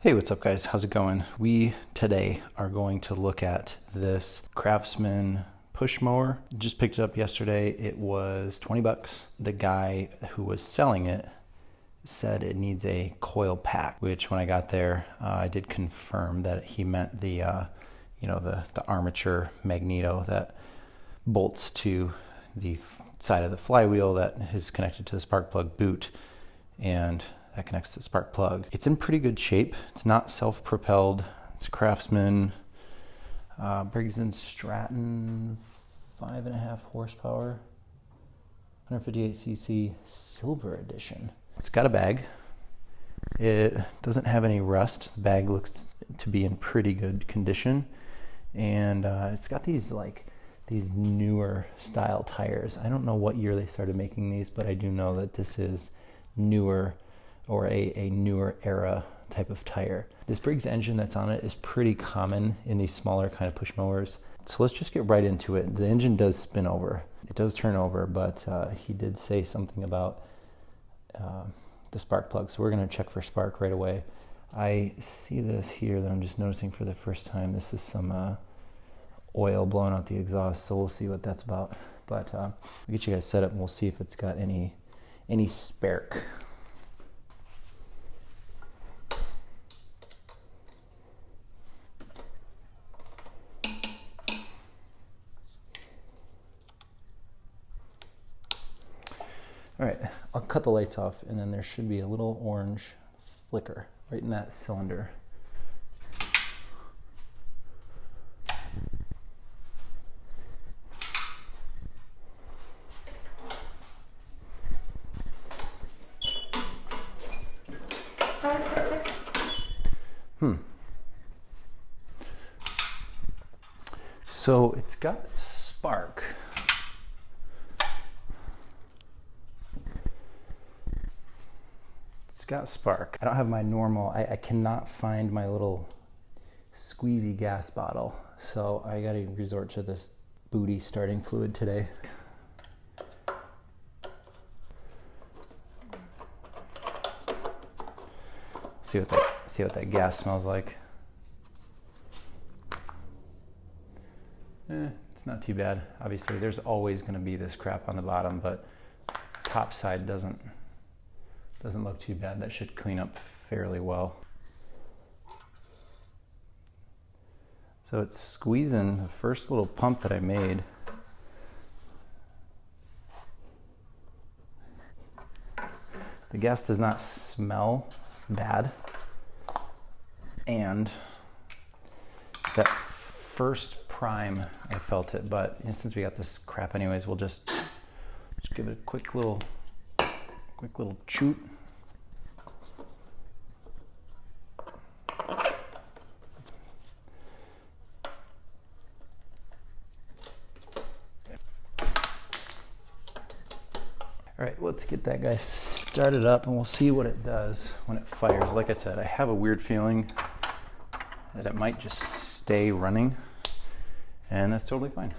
Hey, what's up guys? How's it going? We today are going to look at this Craftsman push mower. Just picked it up yesterday. It was 20 bucks. The guy who was selling it said it needs a coil pack, which when I got there, I did confirm that he meant the armature magneto that bolts to the side of the flywheel that is connected to the spark plug boot, and that connects to the spark plug. It's in pretty good shape. It's not self-propelled. It's Craftsman, Briggs & Stratton, 5.5 horsepower, 158cc silver edition. It's got a bag. It doesn't have any rust. The bag looks to be in pretty good condition, and it's got these newer style tires. I don't know what year they started making these, but I do know that this is newer, or a newer era type of tire. This Briggs engine that's on it is pretty common in these smaller kind of push mowers. So let's just get right into it. The engine does spin over. It does turn over, but he did say something about the spark plug. So we're gonna check for spark right away. I see this here that I'm just noticing for the first time. This is some oil blowing out the exhaust, so we'll see what that's about. But we'll get you guys set up and we'll see if it's got any spark. All right, I'll cut the lights off, and then there should be a little orange flicker right in that cylinder. So it's got spark. It's got spark. I don't have my normal, I cannot find my little squeezy gas bottle, so I gotta resort to this booty starting fluid today. See what that gas smells like. It's not too bad. Obviously, there's always going to be this crap on the bottom, but top side doesn't look too bad. That should clean up fairly well. So it's squeezing the first little pump that I made. The gas does not smell bad, and that first prime I felt it, but since we got this crap anyways, we'll just give it a quick little choot. All right, let's get that guy started up and we'll see what it does when it fires. Like I said, I have a weird feeling that it might just stay running, and that's totally fine.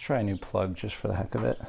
Try a new plug just for the heck of it.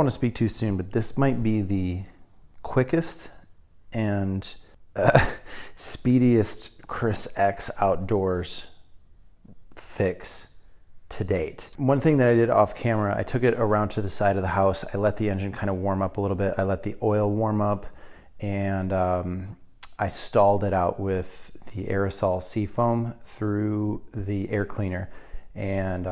want to speak too soon, but this might be the quickest and speediest chrisxoutdoors fix to date. One thing that I did off camera, I took it around to the side of the house. I let the engine kind of warm up a little bit. I let the oil warm up, and I stalled it out with the aerosol seafoam through the air cleaner. And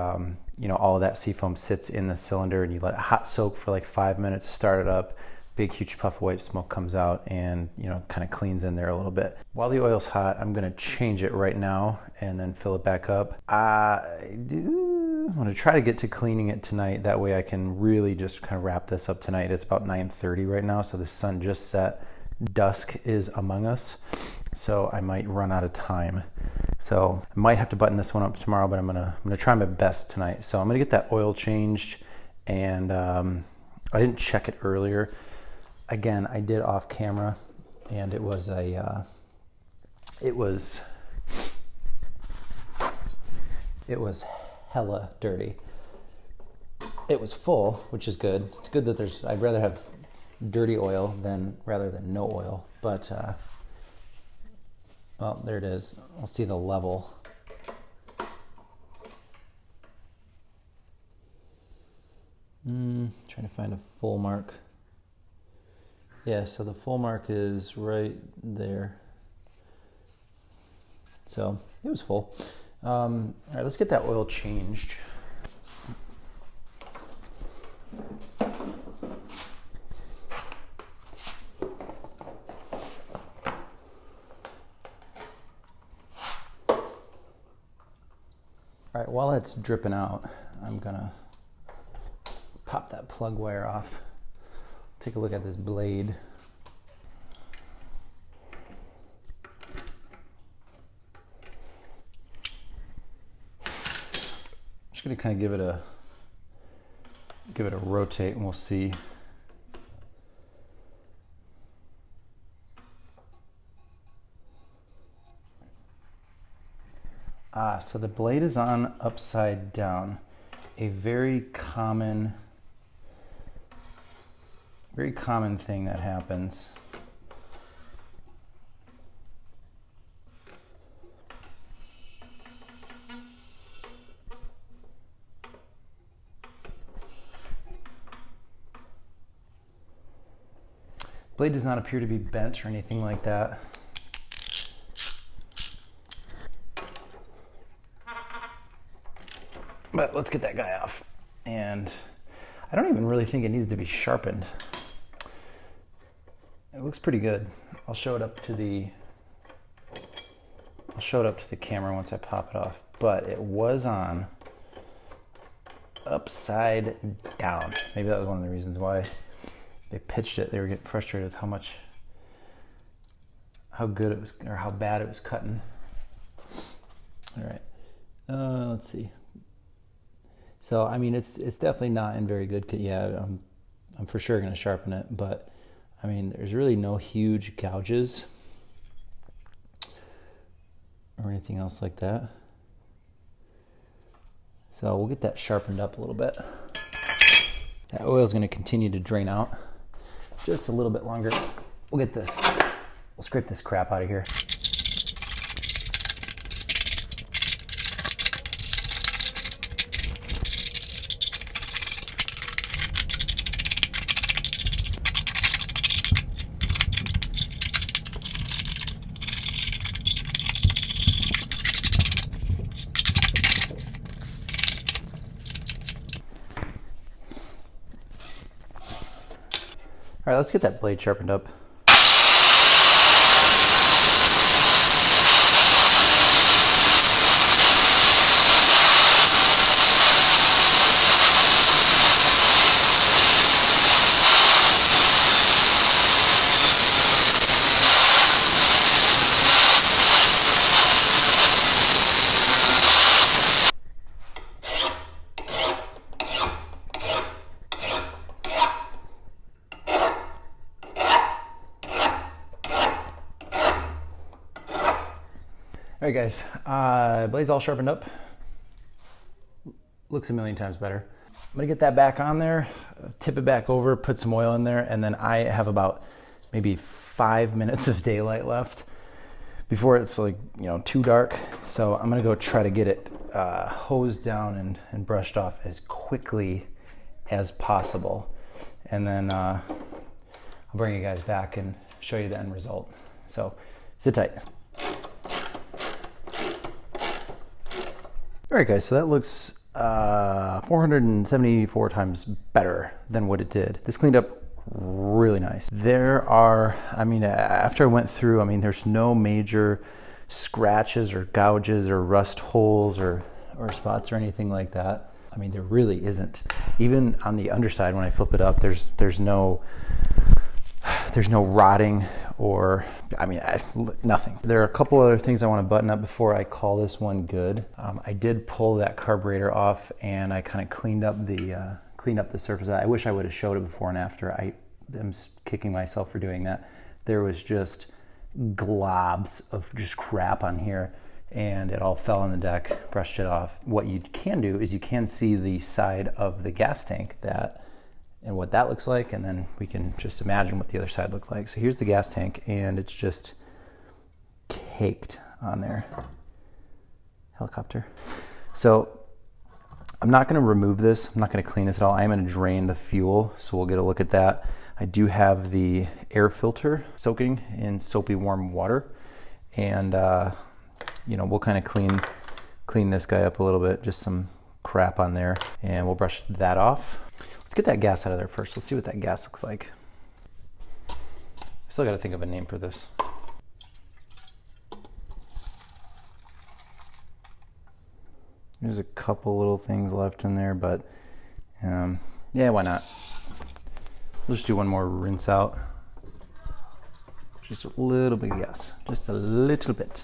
you know, all of that seafoam sits in the cylinder, and you let it hot soak for like 5 minutes, start it up, big huge puff of white smoke comes out, and you know, kind of cleans in there a little bit. While the oil's hot, I'm gonna change it right now and then fill it back up. I'm gonna try to get to cleaning it tonight. That way I can really just kind of wrap this up tonight. It's about 9:30 right now, so the sun just set. Dusk is among us, so I might run out of time. So I might have to button this one up tomorrow, but I'm gonna try my best tonight. So I'm gonna get that oil changed, and I didn't check it earlier. Again, I did off camera, and it was hella dirty. It was full, which is good. It's good that I'd rather have dirty oil rather than no oil, but well, there it is. I'll see the level. Trying to find a full mark. Yeah, so the full mark is right there. So it was full. All right, let's get that oil changed. All right, while it's dripping out, I'm gonna pop that plug wire off. Take a look at this blade. Just gonna kind of give it a rotate, and we'll see. So the blade is on upside down. A very common thing that happens. Blade does not appear to be bent or anything like that. But let's get that guy off. And I don't even really think it needs to be sharpened. It looks pretty good. I'll show it up to the camera once I pop it off. But it was on upside down. Maybe that was one of the reasons why they pitched it. They were getting frustrated with how good it was, or how bad it was cutting. All right, let's see. So I mean, it's definitely not in very good. Yeah, I'm for sure going to sharpen it, but I mean, there's really no huge gouges or anything else like that. So we'll get that sharpened up a little bit. That oil is going to continue to drain out just a little bit longer. We'll scrape this crap out of here. All right, let's get that blade sharpened up. All right, guys, blade's all sharpened up. Looks a million times better. gonna get that back on there, tip it back over, put some oil in there, and then I have about maybe 5 minutes of daylight left before it's like, you know, too dark. So I'm gonna go try to get it hosed down and brushed off as quickly as possible. And then I'll bring you guys back and show you the end result. So sit tight. All right, guys, so that looks 474 times better than what it did. This cleaned up really nice. There are, I mean, after I went through, I mean, there's no major scratches or gouges or rust holes or spots or anything like that. I mean, there really isn't. Even on the underside, when I flip it up, there's no rotting or, I mean, nothing. There are a couple other things I want to button up before I call this one good. I did pull that carburetor off and I kind of cleaned up the surface. I wish I would have showed it before and after. I am kicking myself for doing that. There was just globs of just crap on here and it all fell on the deck, brushed it off. What you can do is you can see the side of the gas tank and what that looks like, and then we can just imagine what the other side looked like. So here's the gas tank, and it's just caked on there. Helicopter. So I'm not going to remove this. I'm not going to clean this at all. I'm going to drain the fuel, so we'll get a look at that. I do have the air filter soaking in soapy warm water, and you know, we'll kind of clean this guy up a little bit, just some crap on there, and we'll brush that off. Let's get that gas out of there first. Let's see what that gas looks like. I still got to think of a name for this. There's a couple little things left in there, but yeah, why not? We'll just do one more rinse out. Just a little bit of gas, just a little bit.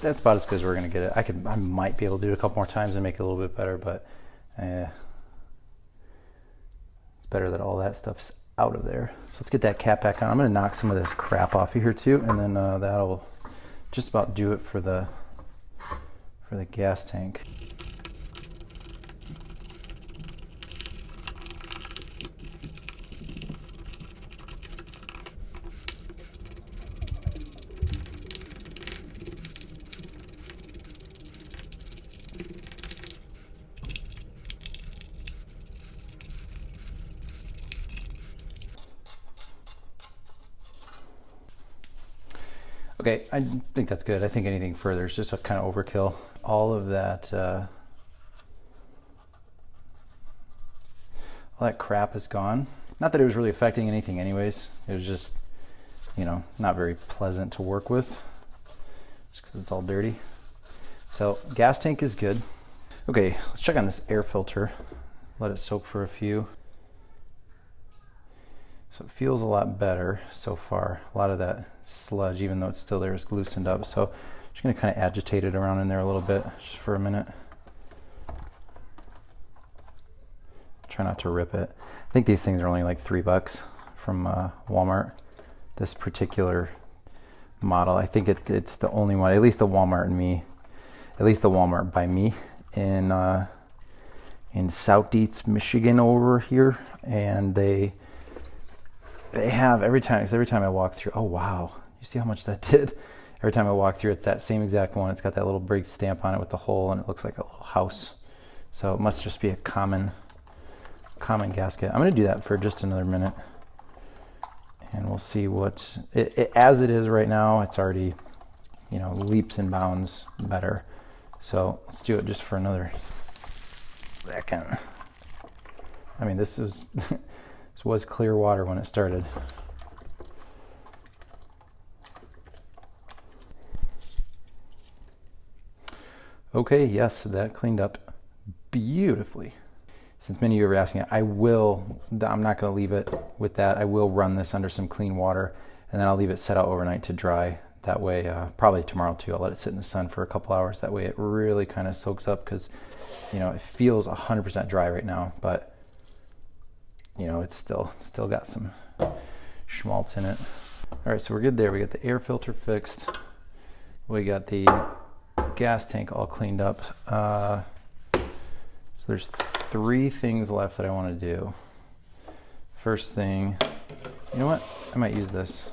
That's about as good as we're gonna get it. I might be able to do it a couple more times and make it a little bit better, but it's better that all that stuff's out of there. So let's get that cap back on. I'm gonna knock some of this crap off of here too, and then that'll just about do it for the gas tank. Okay, I think that's good. I think anything further is just a kind of overkill. All of that, all that crap is gone. Not that it was really affecting anything anyways. It was just, you know, not very pleasant to work with, just because it's all dirty. So gas tank is good. Okay, let's check on this air filter. Let it soak for a few. So it feels a lot better so far. A lot of that sludge, even though it's still there, is loosened up. So I'm just gonna kind of agitate it around in there a little bit, just for a minute. Try not to rip it. I think these things are only like $3 from Walmart. This particular model, I think it's the only one, at least the Walmart by me in Southeast Michigan over here, and they have every time I walk through. Oh wow, you see how much that did? Every time I walk through, it's that same exact one. It's got that little Briggs stamp on it with the hole, and it looks like a little house. So it must just be a common gasket. I'm gonna do that for just another minute, and we'll see what as it is right now. It's already, you know, leaps and bounds better. So let's do it just for another second. I mean, this was clear water when it started. Okay, yes, that cleaned up beautifully. Since many of you are asking, I'm not gonna leave it with that. I will run this under some clean water, and then I'll leave it set out overnight to dry. That way, probably tomorrow too, I'll let it sit in the sun for a couple hours. That way it really kind of soaks up, because, you know, it feels 100% dry right now, but you know, it's still got some schmaltz in it. All right, so we're good there. We got the air filter fixed. We got the gas tank all cleaned up. So there's 3 things left that I want to do. First thing, you know what? I might use this.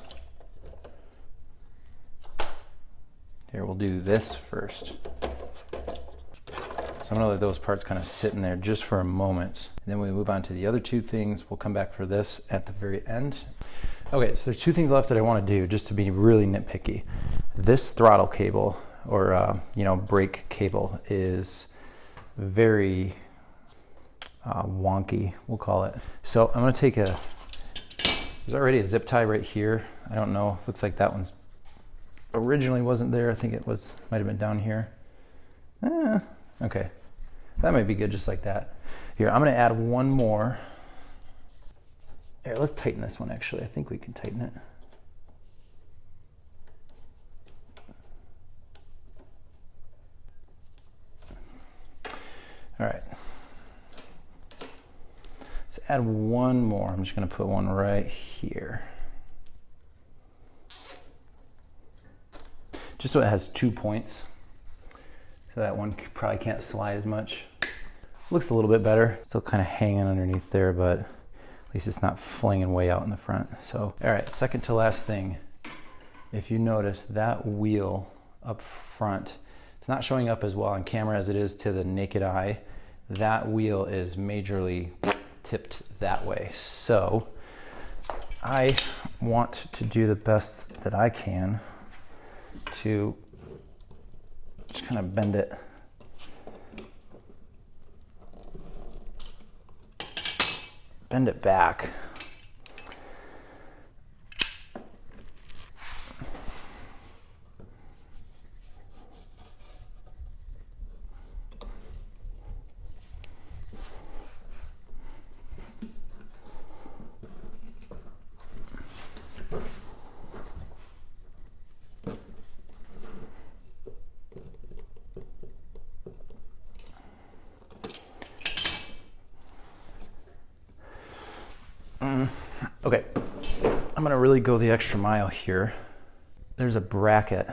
Here, we'll do this first. So I'm gonna let those parts kind of sit in there just for a moment. And then when we move on to the other 2 things, we'll come back for this at the very end. Okay, so there's 2 things left that I want to do, just to be really nitpicky. This throttle cable, or brake cable, is very wonky, we'll call it. So I'm gonna take there's already a zip tie right here. I don't know, looks like that one's originally wasn't there. I think it might have been down here. Okay, that might be good just like that. Here, I'm gonna add one more. Here, let's tighten this one actually. I think we can tighten it. All right. Let's add one more. I'm just gonna put one right here. Just so it has 2 points. So that one probably can't slide as much. Looks a little bit better. Still kind of hanging underneath there, but at least it's not flinging way out in the front. So, all right, second to last thing. If you notice that wheel up front, it's not showing up as well on camera as it is to the naked eye. That wheel is majorly tipped that way. So I want to do the best that I can to just kind of bend it back. Okay, I'm gonna really go the extra mile here. There's a bracket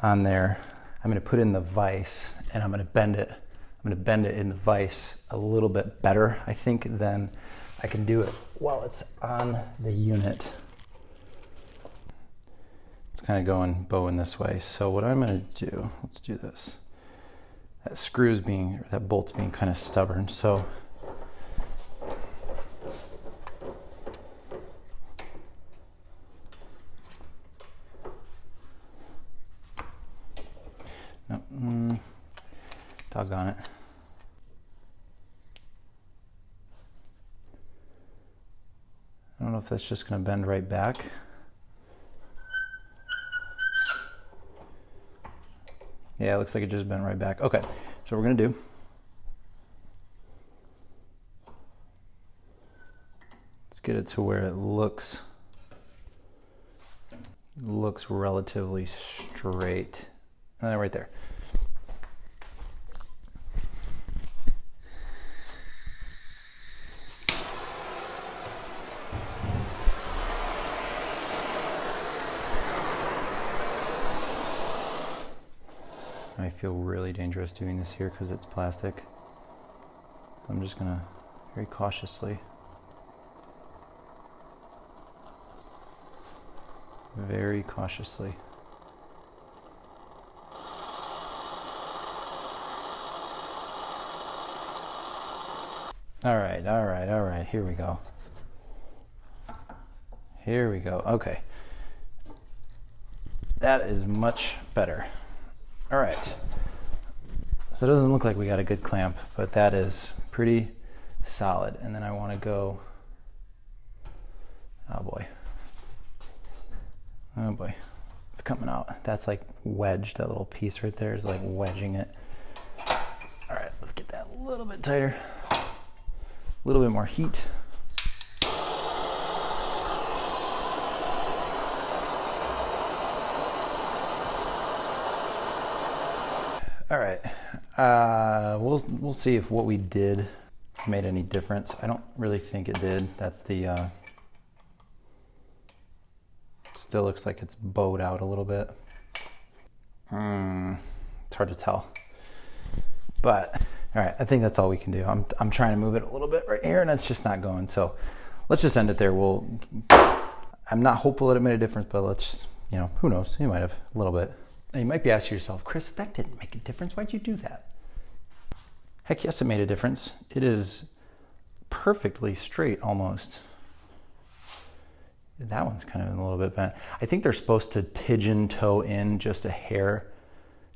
on there. I'm gonna put in the vise and I'm gonna bend it. I'm gonna bend it in the vise a little bit better, I think, than I can do it while it's on the unit. It's kind of going bowing this way. So what I'm gonna do, let's do this. That bolt's being kind of stubborn. So doggone it. I don't know if that's just going to bend right back. Yeah, it looks like it just bent right back. Okay, so what we're going to do, let's get it to where it looks relatively straight. Right there. I feel really dangerous doing this here because it's plastic. I'm just gonna very cautiously, All right, here we go. Okay. That is much better. All right. So it doesn't look like we got a good clamp, but that is pretty solid. And then I want to go, oh boy, it's coming out. That's like wedged, that little piece right there is like wedging it. All right, let's get that a little bit tighter. A little bit more heat. All right, we'll see if what we did made any difference. I don't really think it did. That's the, still looks like it's bowed out a little bit. hard to tell. But all right, I think that's all we can do. I'm trying to move it a little bit right here, and it's just not going. So let's just end it there. I'm not hopeful that it made a difference, but let's, who knows? You might have a little bit. Now you might be asking yourself, Chris, that didn't make a difference. Why'd you do that? Heck yes, it made a difference. It is perfectly straight almost. That one's kind of a little bit bent. I think they're supposed to pigeon toe in just a hair,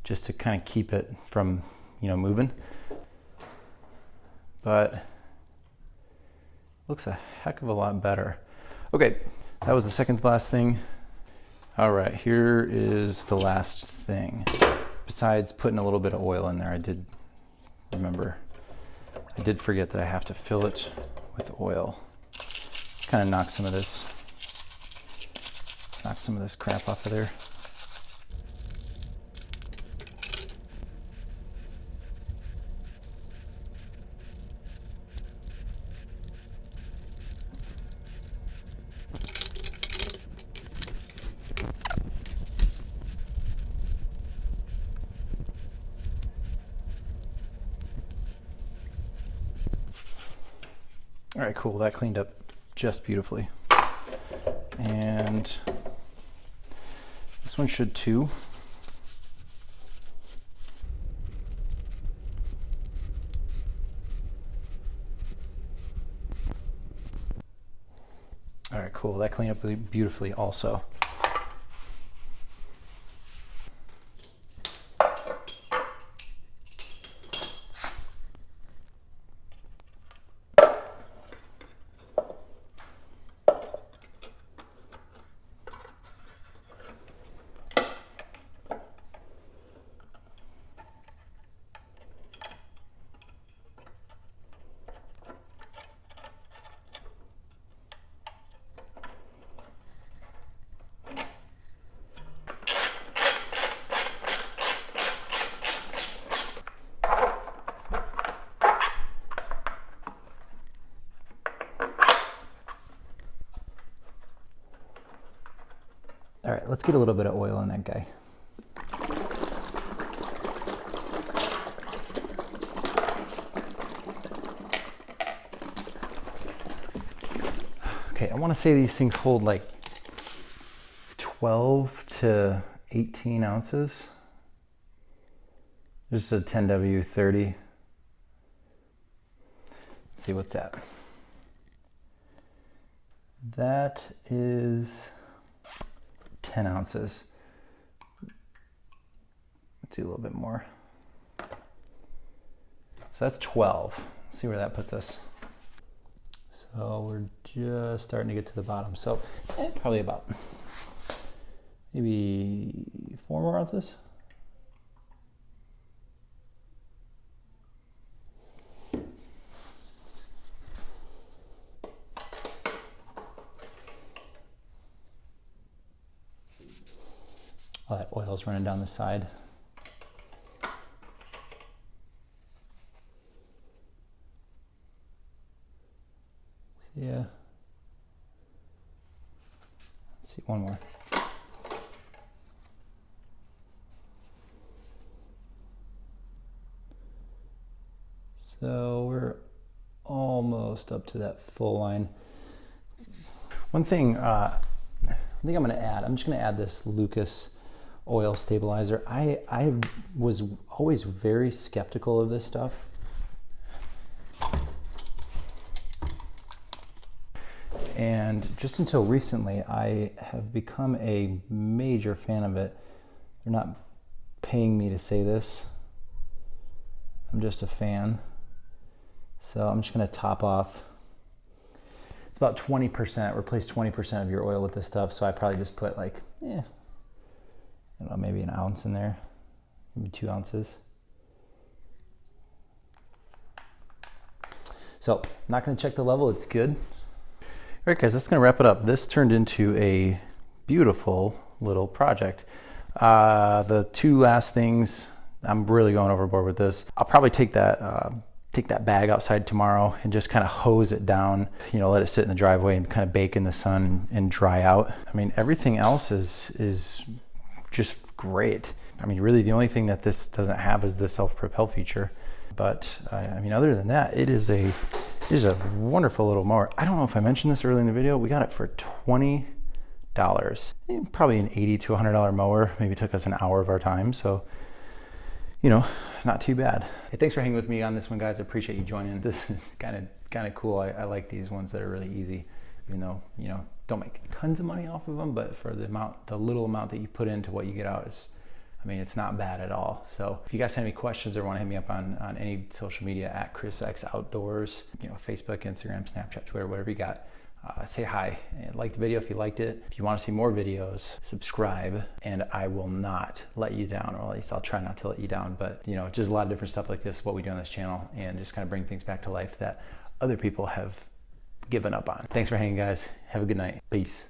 just to kind of keep it from, moving. But looks a heck of a lot better. Okay, that was the second to last thing. All right, here is the last thing. Besides putting a little bit of oil in there, I did forget that I have to fill it with oil. Kind of knock some of this crap off of there. All right, cool, that cleaned up just beautifully. And this one should too. All right, cool, that cleaned up really beautifully also. All right, let's get a little bit of oil on that guy. Okay, I want to say these things hold like 12 to 18 ounces. This is a 10W30. Let's see, what's that? That is 10 ounces. Let's do a little bit more. So that's 12. Let's see where that puts us. So we're just starting to get to the bottom. So probably about maybe 4 more ounces. All that oil's running down the side. Yeah. Let's see, one more. So we're almost up to that full line. One thing I think I'm going to add, I'm just going to add this Lucas oil stabilizer. I was always very skeptical of this stuff. And just until recently, I have become a major fan of it. They're not paying me to say this. I'm just a fan. So I'm just going to top off. It's about 20%, replace 20% of your oil with this stuff. So I probably just put like, I don't know, maybe an ounce in there, maybe 2 ounces. So I'm not going to check the level, it's good. All right, guys, that's going to wrap it up. This turned into a beautiful little project. The 2 last things, I'm really going overboard with this. I'll probably take that bag outside tomorrow and just kind of hose it down, let it sit in the driveway and kind of bake in the sun and dry out. I mean, everything else is just great. I mean, really the only thing that this doesn't have is the self-propel feature. But I mean, other than that, it is a wonderful little mower. I don't know if I mentioned this early in the video. We got it for $20. Probably an $80 to $100 mower. Maybe took us an hour of our time. So, you know, not too bad. Hey, thanks for hanging with me on this one, guys. I appreciate you joining. This is kind of cool. I like these ones that are really easy, even though, you know, don't make tons of money off of them, but for the little amount that you put into what you get out is, I mean, it's not bad at all. So if you guys have any questions or want to hit me up on any social media at chrisxoutdoors, you know, Facebook, Instagram, Snapchat, Twitter, whatever you got, say hi and like the video if you liked it. If you want to see more videos, subscribe, and I will not let you down, or at least I'll try not to let you down. But, you know, just a lot of different stuff like this, what we do on this channel, and just kind of bring things back to life that other people have given up on. Thanks for hanging, guys. Have a good night. Peace.